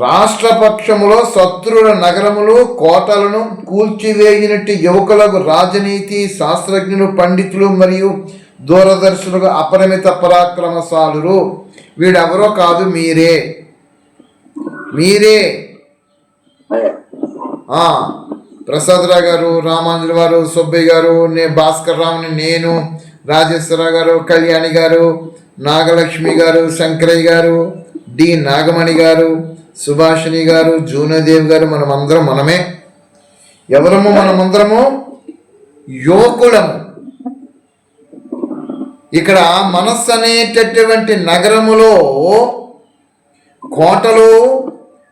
రాష్ట్ర పక్షములో శత్రుల నగరములు కోటలను కూల్చివేయినట్టు యువకులకు రాజనీతి శాస్త్రజ్ఞులు పండితులు మరియు దూరదర్శులకు అపరిమిత పరాక్రమశాలురు. వీడెవరో కాదు, మీరే. ప్రసాదరావు గారు, రామాంజలి గారు, సుబ్బయ్య గారు, భాస్కర్ రావుని, నేను, రాజేశ్వరరావు గారు, కళ్యాణి గారు, నాగలక్ష్మి గారు, శంకరయ్య గారు, డి నాగమణి గారు, సుభాషిణి గారు, జూనదేవ్ గారు, మనమే. ఎవరము? మనమందరము యువకులము. ఇక్కడ మనస్సు అనేటటువంటి నగరములో కోటలు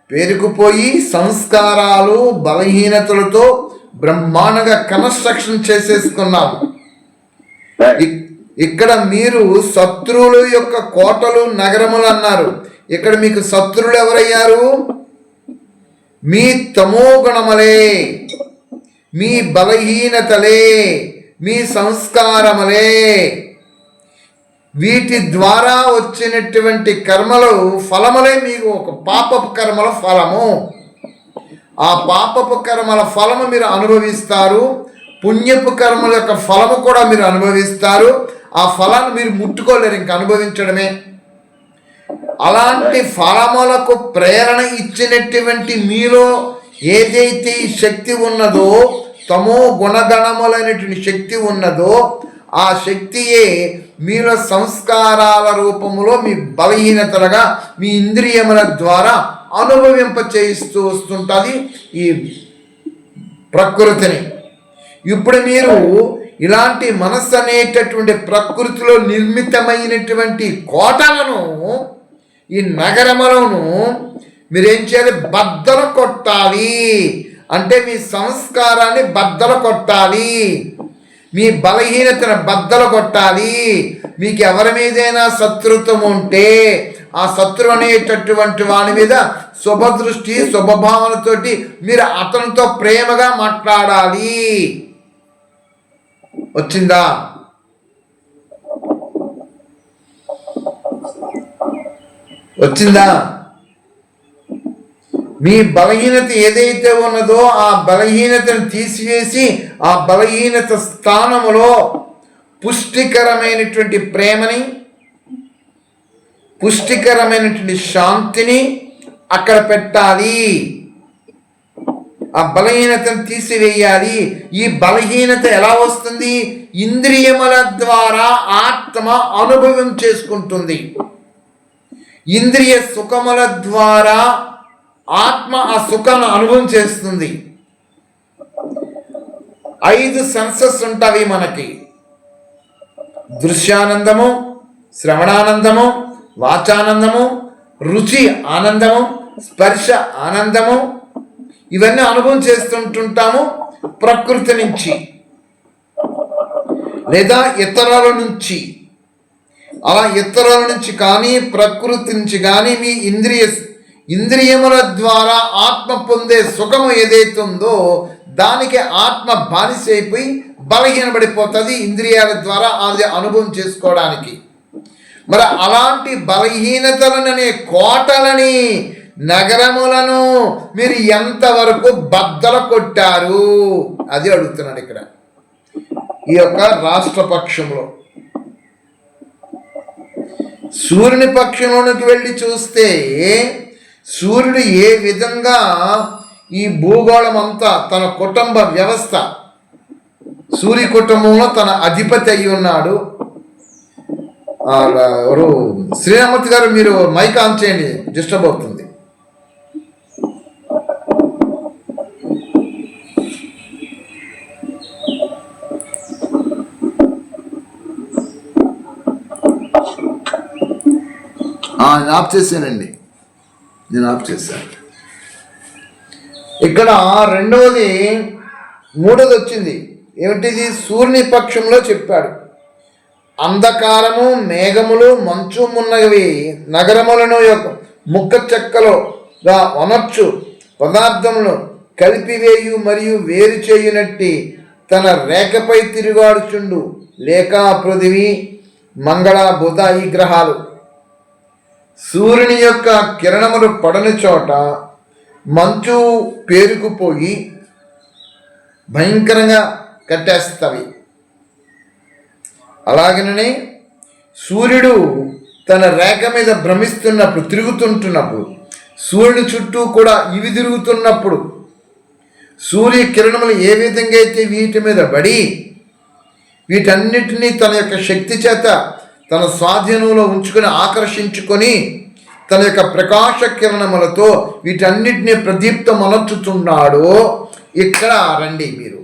పేరుకుపోయి సంస్కారాలు బలహీనతలతో బ్రహ్మాండంగా కన్స్ట్రక్షన్ చేసేసుకున్నాము. ఇక్కడ మీరు శత్రువుల యొక్క కోటలు నగరములు అన్నారు. ఇక్కడ మీకు శత్రువులు ఎవరయ్యారు? మీ తమో గుణములే, మీ బలహీనతలే, మీ సంస్కారములే. వీటి ద్వారా వచ్చినటువంటి కర్మలు ఫలములే మీకు ఒక పాపపు కర్మల ఫలము. ఆ పాపపు కర్మల ఫలము మీరు అనుభవిస్తారు. పుణ్యపు కర్మల యొక్క ఫలము కూడా మీరు అనుభవిస్తారు. ఆ ఫలాన్ని మీరు ముట్టుకోలేరు, ఇంక అనుభవించడమే. అలాంటి ఫలములకు ప్రేరణ ఇచ్చినటువంటి మీలో ఏదైతే శక్తి ఉన్నదో, తమో గుణగణములైనటువంటి శక్తి ఉన్నదో, ఆ శక్తియే మీలో సంస్కారాల రూపములో మీ బలహీనతలుగా మీ ఇంద్రియముల ద్వారా అనుభవింప చేయిస్తూ వస్తుంటుంది ఈ ప్రకృతిని. ఇప్పుడు మీరు ఇలాంటి మనస్సు అనేటటువంటి ప్రకృతిలో నిర్మితమైనటువంటి కోటలను, ఈ నగరములను మీరేం చేయాలి? బద్దలు కొట్టాలి. అంటే మీ సంస్కారాన్ని బద్దలు కొట్టాలి, మీ బలహీనతను బద్దలు కొట్టాలి. మీకు ఎవరి మీదైనా శత్రుత్వం ఉంటే ఆ శత్రువు అనేటటువంటి వాని మీద శుభదృష్టి శుభభావనతోటి మీరు అతనితో ప్రేమగా మాట్లాడాలి. వచ్చిందా? మీ బలహీనత ఏదైతే ఉన్నదో ఆ బలహీనతను తీసివేసి ఆ బలహీనత స్థానములో పుష్టికరమైనటువంటి ప్రేమని, పుష్టికరమైనటువంటి శాంతిని అక్కడ పెట్టాలి. ఆ బలహీనతను తీసివేయాలి. ఈ బలహీనత ఎలా వస్తుంది? ఇంద్రియముల ద్వారా ఆత్మ అనుభవం చేసుకుంటుంది. ఇంద్రియ సుఖముల ద్వారా ఆత్మ ఆ సుఖాన్ని అనుభవం చేస్తుంది. 5 సెన్సెస్ ఉంటాయి మనకి: దృశ్యానందము, శ్రవణానందము, వాచానందము, రుచి ఆనందము, స్పర్శ ఆనందము. ఇవన్నీ అనుభవం చేస్తుంటుంటాము ప్రకృతి నుంచి లేదా ఇతరుల నుంచి. అలా ఇతరుల నుంచి కానీ ప్రకృతి నుంచి కానీ మీ ఇంద్రియముల ద్వారా ఆత్మ పొందే సుఖము ఏదైతే ఉందో దానికి ఆత్మ బానిస అయిపోయి బలహీనపడిపోతుంది ఇంద్రియాల ద్వారా అది అనుభవం చేసుకోవడానికి. మరి అలాంటి బలహీనతలనే కోటలని, నగరములను మీరు ఎంతవరకు బద్దలు కొట్టారు అది అడుగుతున్నాడు ఇక్కడ ఈ యొక్క రాష్ట్ర పక్షంలో. సూర్యుని పక్షంలోనికి వెళ్ళి చూస్తే సూర్యుడు ఏ విధంగా ఈ భూగోళం అంతా తన కుటుంబ వ్యవస్థ, సూర్య కుటుంబంలో తన అధిపతి అయి ఉన్నాడు. ఎవరు? శ్రీరామూర్తి గారు, మీరు మైక్ ఆన్ చేయండి, డిస్టర్బ్ అవుతుంది. ఆఫ్ చేశానండి, నేను ఆఫ్ చేశాను. ఇక్కడ మూడోది వచ్చింది. ఏమిటిది? సూర్యుని పక్షంలో చెప్పాడు. అంధకారము, మేఘములు, మంచు మున్నవి నగరములను యొక్క ముక్క చెక్కలుగా వనర్చు పదార్థములు కలిపివేయు మరియు వేరు చేయునట్టి తన రేఖపై తిరుగాడుచుండు లేక పృథివీ, మంగళ, బుధ ఈ గ్రహాలు సూర్యుని యొక్క కిరణములు పడని చోట మంచు పేరుకుపోయి భయంకరంగా కట్టేస్తవి. అలాగనే సూర్యుడు తన రేఖ మీద భ్రమిస్తున్నప్పుడు, తిరుగుతుంటున్నప్పుడు, సూర్యుని చుట్టూ కూడా ఇవి తిరుగుతున్నప్పుడు సూర్య కిరణములు ఏ విధంగా అయితే వీటి మీద పడి వీటన్నిటినీ తన యొక్క శక్తి చేత తన స్వాధీనంలో ఉంచుకొని ఆకర్షించుకొని తన యొక్క ప్రకాశ కిరణములతో వీటన్నిటినీ ప్రదీప్తమనర్చుతున్నాడో, ఇక్కడ రండి మీరు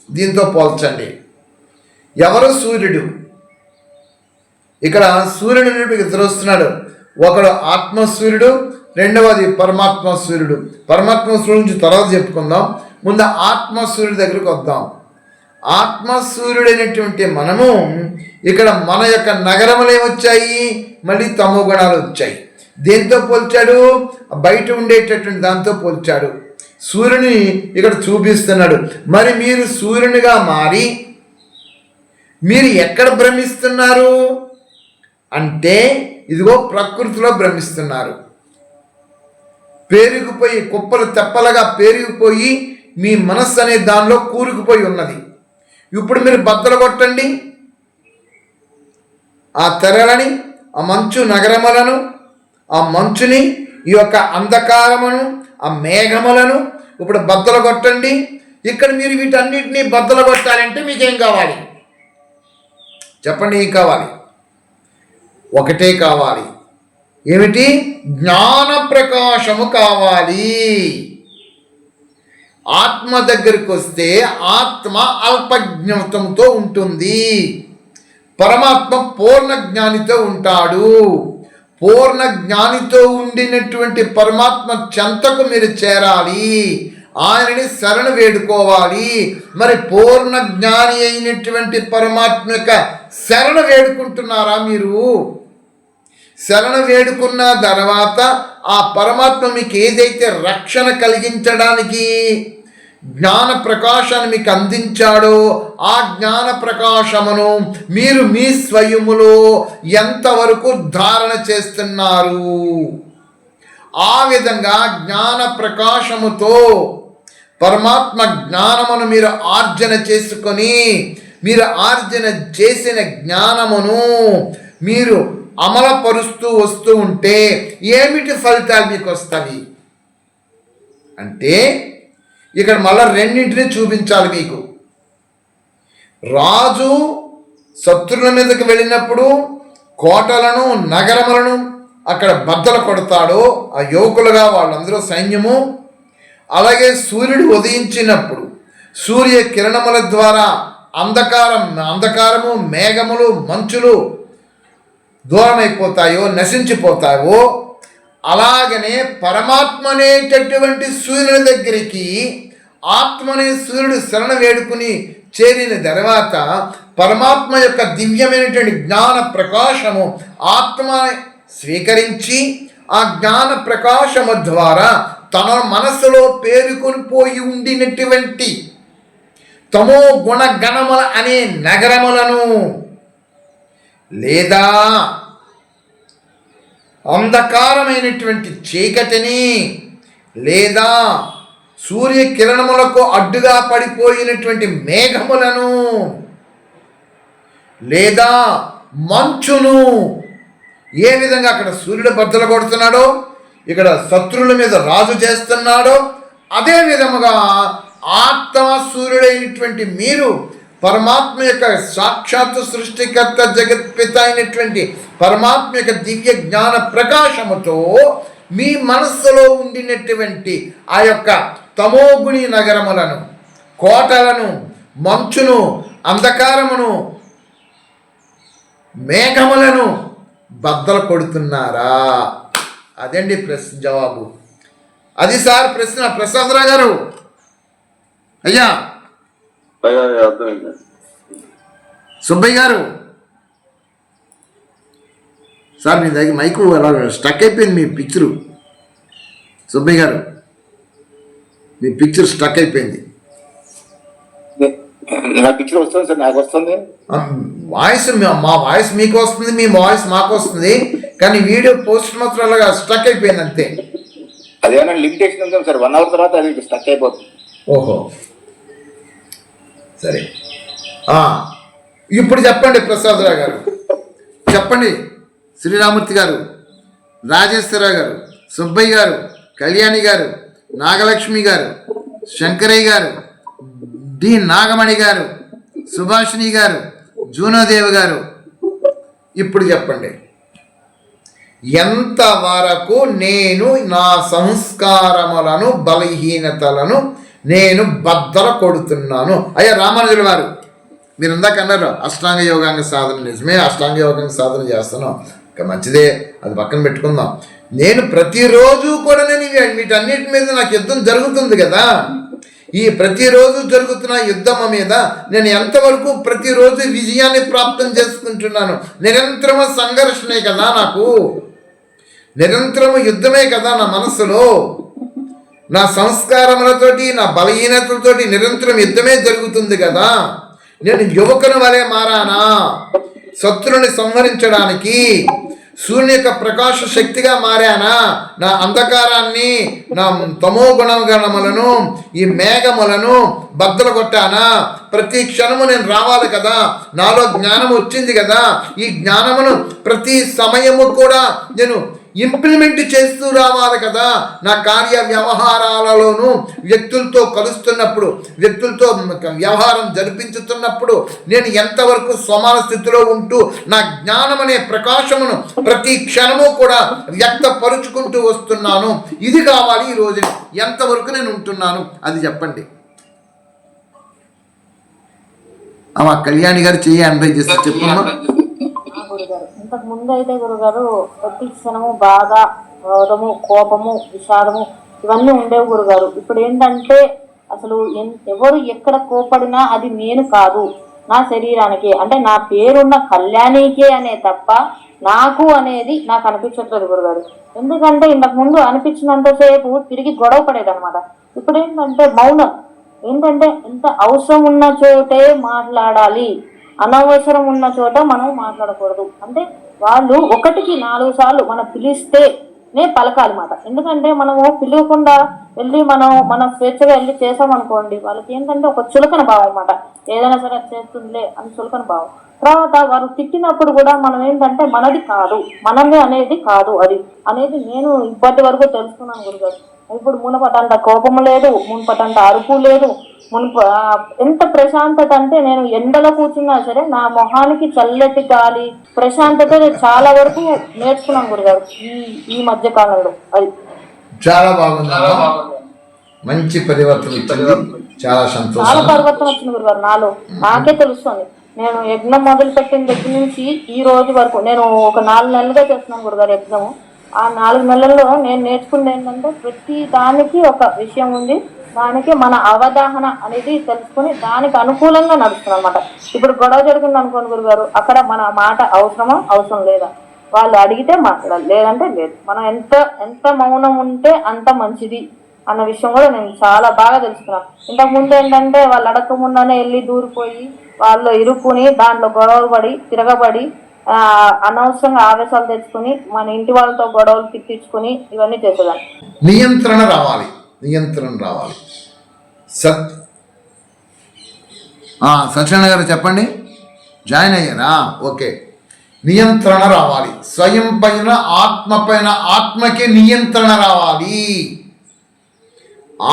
దీంతో పోల్చండి. ఎవరు సూర్యుడు? ఇక్కడ సూర్యుడు ఇద్దరు వస్తున్నాడు. ఒకడు ఆత్మసూర్యుడు, రెండవది పరమాత్మ సూర్యుడు. పరమాత్మ సూర్యుడు నుంచి తర్వాత చెప్పుకుందాం. ముందు ఆత్మసూర్యుడి దగ్గరికి వద్దాం. ఆత్మసూర్యుడైనటువంటి మనము ఇక్కడ మన యొక్క నగరములు ఏమొచ్చాయి? మళ్ళీ తమో గుణాలు వచ్చాయి. దేంతో పోల్చాడు? బయట ఉండేటటువంటి దాంతో పోల్చాడు. సూర్యుని ఇక్కడ చూపిస్తున్నాడు. మరి మీరు సూర్యునిగా మారి మీరు ఎక్కడ భ్రమిస్తున్నారు అంటే, ఇదిగో ప్రకృతిలో భ్రమిస్తున్నారు. పేరుకుపోయి కుప్పలు తెప్పలుగా పేరుకుపోయి మీ మనస్సు అనే దానిలో కూరుకుపోయి ఉన్నది. ఇప్పుడు మీరు బద్దలు కొట్టండి ఆ తెరలని, ఆ మంచు నగరములను, ఆ మంచుని, ఈ యొక్క అంధకారమును, ఆ మేఘములను ఇప్పుడు బద్దలు కొట్టండి. ఇక్కడ మీరు వీటన్నిటినీ బద్దలు కొట్టాలంటే మీకేం కావాలి చెప్పండి? ఏం కావాలి? ఒకటే కావాలి. ఏమిటి? జ్ఞాన ప్రకాశము కావాలి. ఆత్మ దగ్గరికి వస్తే ఆత్మ అల్పజ్ఞానంతో ఉంటుంది, పరమాత్మ పూర్ణ జ్ఞానితో ఉంటాడు. పూర్ణ జ్ఞానితో ఉండినటువంటి పరమాత్మ చెంతకు మీరు చేరాలి, ఆయనని శరణ వేడుకోవాలి. మరి పూర్ణ జ్ఞాని అయినటువంటి పరమాత్మ యొక్క శరణ వేడుకుంటున్నారా మీరు? శరణ వేడుకున్న తర్వాత ఆ పరమాత్మ మీకు ఏదైతే రక్షణ కలిగించడానికి జ్ఞాన ప్రకాశాన్ని మీకు అందించాడో ఆ జ్ఞాన ప్రకాశమును మీరు మీ స్వయములో ఎంతవరకు ధారణ చేస్తున్నారు? ఆ విధంగా జ్ఞాన ప్రకాశముతో పరమాత్మ జ్ఞానమును మీరు ఆర్జన చేసుకొని, మీరు ఆర్జన చేసిన జ్ఞానమును మీరు అమలపరుస్తూ వస్తూ ఉంటే ఏమిటి ఫలితాలు మీకు వస్తాయి అంటే, ఇక్కడ మళ్ళీ రెండింటిని చూపించాలి మీకు. రాజు శత్రువుల మీదకి వెళ్ళినప్పుడు కోటలను, నగరములను అక్కడ బద్దలు కొడతాడు, ఆ యువకులుగా వాళ్ళందరూ సైన్యము. అలాగే ఉదయించినప్పుడు సూర్య కిరణముల ద్వారా అంధకారము, మేఘములు, మంచులు దూరమైపోతాయో, నశించిపోతాయో, అలాగనే పరమాత్మ అనేటటువంటి సూర్యుని దగ్గరికి ఆత్మనే సూర్యుడు శరణ వేడుకుని చేరిన తర్వాత పరమాత్మ యొక్క దివ్యమైనటువంటి జ్ఞాన ప్రకాశము ఆత్మ స్వీకరించి ఆ జ్ఞాన ప్రకాశము ద్వారా తన మనసులో పేరుకొని పోయి ఉండినటువంటి తమో గుణగణముల అనే నగరములను లేదా అంధకారమైనటువంటి చీకటిని లేదా సూర్యకిరణములకు అడ్డుగా పడిపోయినటువంటి మేఘములను లేదా మంచును ఏ విధంగా అక్కడ సూర్యుడు బద్దలు కొడుతున్నాడో, ఇక్కడ శత్రువుల మీద రాజు చేస్తున్నాడో, అదే విధముగా ఆత్మ సూర్యుడైనటువంటి మీరు పరమాత్మ యొక్క సాక్షాత్తు సృష్టికర్త జగత్పిత అయినటువంటి పరమాత్మ యొక్క దివ్య జ్ఞాన ప్రకాశముతో మీ మనస్సులో ఉండినటువంటి ఆ యొక్క తమోగుణి నగరములను, కోటలను, మంచును, అంధకారమును, మేఘములను బద్దలు కొడుతున్నారా? అదండి ప్రశ్న జవాబు. అది సార్ ప్రశ్న. ప్రసాదరావు గారు, అయ్యా సుబ్బయ్య గారు సార్, మీ దగ్గర మైకు అలా స్టక్ అయిపోయింది. మీ పిక్చరు సుబ్బయ్య గారు, మీ పిక్చర్ స్టక్ అయిపోయింది. నా పిక్చర్ వస్తుంది సార్, నాకు వస్తుంది వాయిస్. మా వాయిస్ మీకు వస్తుంది, మీ వాయిస్ మాకు వస్తుంది, కానీ వీడియో పోస్ట్ మాత్రం అలాగా స్ట్రక్ అయిపోయింది అంతే. అదేమైనా లిమిటేషన్ ఉందా సార్? 1 అవర్ తర్వాత అది స్టక్ అయిపోతుంది. ఓహో సరే. ఇప్పుడు చెప్పండి ప్రసాదరావు గారు, చెప్పండి. శ్రీరామూర్తి గారు, రాజేశ్వరరావు గారు, సుబ్బయ్య గారు, కళ్యాణి గారు, నాగలక్ష్మి గారు, శంకరయ్య గారు, డి నాగమణి గారు, సుభాషిణి గారు, జూనోదేవి గారు, ఇప్పుడు చెప్పండి. ఎంతవరకు నేను నా సంస్కారములను బలహీనతలను నేను బద్దల కొడుతున్నాను? అయ్యా రామానుజుల వారు, మీరు ఇందాక అన్నారు అష్టాంగ యోగాంగ సాధన. నిజమే, అష్టాంగ యోగాంగ సాధన చేస్తున్నాం, ఇంకా మంచిదే, అది పక్కన పెట్టుకుందాం. నేను ప్రతిరోజు కూడా నేను వీటన్నిటి మీద నాకు యుద్ధం జరుగుతుంది కదా. ఈ ప్రతిరోజు జరుగుతున్న యుద్ధం మీద నేను ఎంతవరకు ప్రతిరోజు విజయాన్ని ప్రాప్తం చేసుకుంటున్నాను? నిరంతరము సంఘర్షణే కదా, నాకు నిరంతరము యుద్ధమే కదా నా మనస్సులో. నా సంస్కారములతోటి, నా బలహీనతలతోటి నిరంతరం యుద్ధమే జరుగుతుంది కదా. నేను యువకుని వలె మారానా శత్రుని సంహరించడానికి? సూర్యుని యొక్క ప్రకాశ శక్తిగా మారానా? నా అంధకారాన్ని, నా తమో గుణగణములను, ఈ మేఘములను బద్దలు కొట్టానా? ప్రతి క్షణము నేను రావాలి కదా, నాలో జ్ఞానం వచ్చింది కదా. ఈ జ్ఞానమును ప్రతి సమయము కూడా నేను ఇంప్లిమెంట్ చేస్తూ రావాలి కదా. నా కార్య వ్యవహారాలలోనూ వ్యక్తులతో కలుస్తున్నప్పుడు, వ్యక్తులతో వ్యవహారం జరిపించుతున్నప్పుడు నేను ఎంతవరకు సమాన స్థితిలో ఉంటూ నా జ్ఞానం అనే ప్రకాశమును ప్రతి క్షణము కూడా వ్యక్తపరుచుకుంటూ వస్తున్నాను? ఇది కావాలి ఈ రోజు. ఎంతవరకు నేను ఉంటున్నాను అది చెప్పండి. అమ్మా కళ్యాణి గారు చెయ్యి అన్వై చేస్తే చెప్పమ్మా. ఇంతకు ముందు అయితే గురుగారు ప్రతి క్షణము బాధ, క్రోధము, కోపము, విషాదము ఇవన్నీ ఉండేవి గురుగారు. ఇప్పుడు ఏంటంటే అసలు ఎవరు ఎక్కడ కోపడినా అది నేను కాదు, నా శరీరానికి, అంటే నా పేరున్న కళ్యాణికే అనే తప్ప నాకు అనేది నాకు అనిపించట్లేదు గురుగారు. ఎందుకంటే ఇంతకు ముందు అనిపించినంతసేపు తిరిగి గొడవ పడేదన్నమాట. ఇప్పుడు ఏంటంటే మౌనం. ఏంటంటే ఎంత అవసరం ఉన్న చోటే మాట్లాడాలి, అనవసరం ఉన్న చోట మనం మాట్లాడకూడదు. అంటే వాళ్ళు 1కి 4 సార్లు మనం పిలిస్తేనే పలకాలన్నమాట. ఎందుకంటే మనము పిలవకుండా వెళ్ళి మనం స్వేచ్ఛగా వెళ్ళి చేసామనుకోండి, వాళ్ళకి ఏంటంటే ఒక చులకన భావం అన్నమాట. ఏదైనా సరే చేస్తుందిలే అని చులకన భావం. తర్వాత వారు తిట్టినప్పుడు కూడా మనం ఏంటంటే మనది కాదు, మనమే అనేది కాదు, అది అనేది నేను ఇప్పటి వరకు తెలుసుకున్నాను గురుగారు. ఇప్పుడు మునపటంత కోపము లేదు, మునపటంత అరుపు లేదు. ఎంత ప్రశాంతత అంటే నేను ఎండలో కూర్చున్నా సరే నా మొహానికి చల్లటి గాలి, ప్రశాంతత చాలా వరకు నేర్చుకున్నాను గురుగారు ఈ మధ్య కాలంలో. అది చాలా బాగుంది, మంచి పరివర్తన వచ్చింది, చాలా సంతోషం. చాలా పరివర్తన వచ్చింది గురుగారు నాలో, నాకే తెలుస్తుంది. నేను యజ్ఞం మొదలు పెట్టిన దగ్గర నుంచి ఈ రోజు వరకు నేను ఒక 4 నెలలుగా చేస్తున్నాను గురుగారు యజ్ఞము. ఆ 4 నెలల్లో నేను నేర్చుకుంది ఏంటంటే ప్రతి దానికి ఒక విషయం ఉంది, దానికి మన అవగాహన అనేది తెలుసుకుని దానికి అనుకూలంగా నడుస్తుంది అనమాట. ఇప్పుడు గొడవ జరిగింది అనుకోండి గురుగారు, అక్కడ మన మాట అవసరమా అవసరం లేదా, వాళ్ళు అడిగితే మాట్లాడాలి, లేదంటే లేదు. మనం ఎంత మౌనం ఉంటే అంత మంచిది అన్న విషయం కూడా నేను చాలా బాగా తెలుసుకున్నాను. ఇంతకుముందు ఏంటంటే వాళ్ళు అడగకుండానే వెళ్ళి దూరిపోయి వాళ్ళు ఇరుక్కుని దాంట్లో గొడవలు పడి తిరగబడి అనవసరంగా ఆవేశాలు తెచ్చుకుని మన ఇంటి వాళ్ళతో గొడవలు తిట్టించుకుని ఇవన్నీ చేసేదాన్ని. నియంత్రణ రావాలి, నియంత్రణ రావాలి. సత్యనారాయణ గారు చెప్పండి, జాయిన్ అయ్యారా? ఓకే. నియంత్రణ రావాలి, స్వయం పైన ఆత్మ పైన ఆత్మకే నియంత్రణ రావాలి.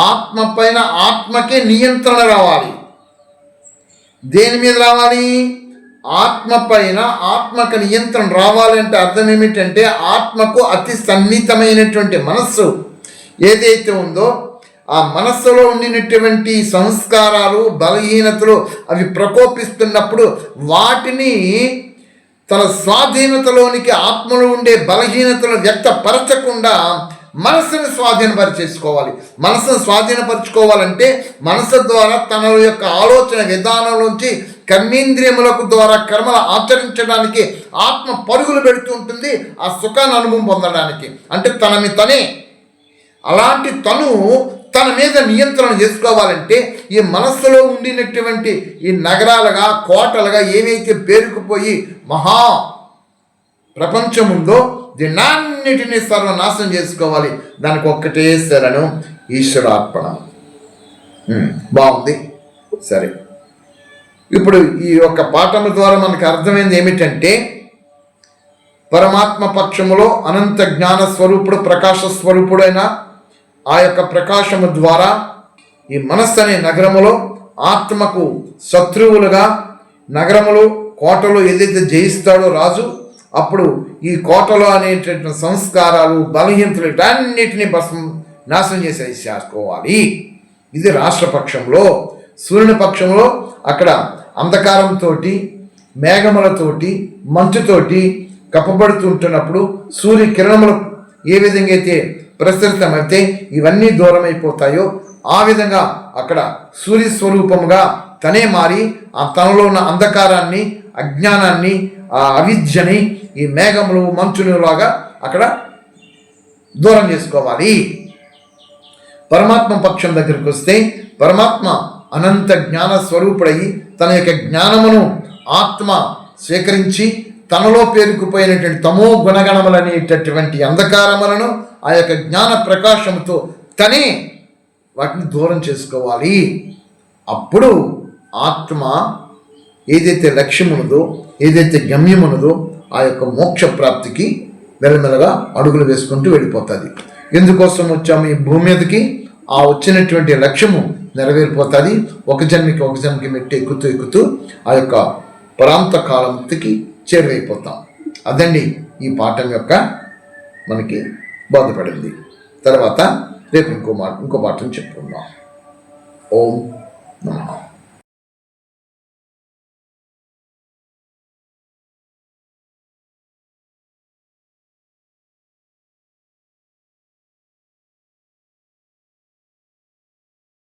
ఆత్మ పైన ఆత్మకే నియంత్రణ రావాలి. దేని మీద రావాలి? ఆత్మ పైన ఆత్మకు నియంత్రణ రావాలంటే అర్థం ఏమిటంటే ఆత్మకు అతి సన్నిహితమైనటువంటి మనస్సు ఏదైతే ఉందో ఆ మనస్సులో ఉండినటువంటి సంస్కారాలు, బలహీనతలు అవి ప్రకోపిస్తున్నప్పుడు వాటిని తన స్వాధీనతలోనికి, ఆత్మలో ఉండే బలహీనతలను వ్యక్తపరచకుండా మనస్సును స్వాధీనపరిచేసుకోవాలి. మనస్సును స్వాధీనపరచుకోవాలంటే మనస్సు ద్వారా తన యొక్క ఆలోచన విధానంలోంచి కర్మేంద్రియములకు ద్వారా కర్మలు ఆచరించడానికి ఆత్మ పరుగులు పెడుతూ ఉంటుంది, ఆ సుఖాన్ని అనుభవం పొందడానికి. అంటే తనని తనే, అలాంటి తను తన మీద నియంత్రణ చేసుకోవాలంటే ఈ మనస్సులో ఉండినటువంటి ఈ నగరాలుగా, కోటలుగా ఏవైతే పేరుకుపోయి మహా ప్రపంచం ఉందో దీన్నన్నిటినీ సర్వనాశనం చేసుకోవాలి. దానికి ఒక్కటే శరణు, ఈశ్వరార్పణ. బాగుంది. సరే, ఇప్పుడు ఈ యొక్క పాఠం ద్వారా మనకు అర్థమైంది ఏమిటంటే, పరమాత్మ పక్షములో అనంత జ్ఞాన స్వరూపుడు, ప్రకాశ స్వరూపుడైన ఆ యొక్క ప్రకాశము ద్వారా ఈ మనస్సు అనే నగరములో ఆత్మకు శత్రువులుగా నగరములు, కోటలు ఏదైతే జయిస్తాడో రాజు, అప్పుడు ఈ కోటలో అనేటటువంటి సంస్కారాలు, బలహీనతలు వీటన్నిటినీ నాశనం చేసేసుకోవాలి. ఇది రాష్ట్రపక్షంలో. సూర్యుని పక్షంలో అక్కడ అంధకారంతో, మేఘములతోటి, మంచుతోటి కప్పబడుతుంటున్నప్పుడు సూర్య కిరణములు ఏ విధంగా అయితే ప్రసరితమైతే ఇవన్నీ దూరం అయిపోతాయో, ఆ విధంగా అక్కడ సూర్య స్వరూపముగా తనే మారి ఆ తనలో ఉన్న అంధకారాన్ని, అజ్ఞానాన్ని, ఆ అవిద్యని ఈ మేఘములు, మంచులాగా అక్కడ దూరం చేసుకోవాలి. పరమాత్మ పక్షం దగ్గరికి వస్తే పరమాత్మ అనంత జ్ఞాన స్వరూపుడయి తన యొక్క జ్ఞానమును ఆత్మ స్వీకరించి తనలో పేరుకుపోయినటువంటి తమో గుణగణములనేటటువంటి అంధకారములను ఆ యొక్క జ్ఞాన ప్రకాశంతో తనే వాటిని దూరం చేసుకోవాలి. అప్పుడు ఆత్మ ఏదైతే లక్ష్యమున్నదో, ఏదైతే గమ్యమున్నదో ఆ యొక్క మోక్ష ప్రాప్తికి మెల్లమెల్లగా అడుగులు వేసుకుంటూ వెళ్ళిపోతుంది. ఎందుకోసం వచ్చాము ఈ భూమి మీదకి? ఆ వచ్చినటువంటి లక్ష్యము నెరవేరిపోతుంది. ఒక జన్మకి మెట్టి ఎక్కుతూ ఆ యొక్క పరాంత కాలంకి చేరువైపోతాం. అదండి ఈ పాఠం యొక్క మనకి బోధపడింది. తర్వాత రేపు ఇంకో పాఠం చెప్పుకుందాం. ఓం నమః.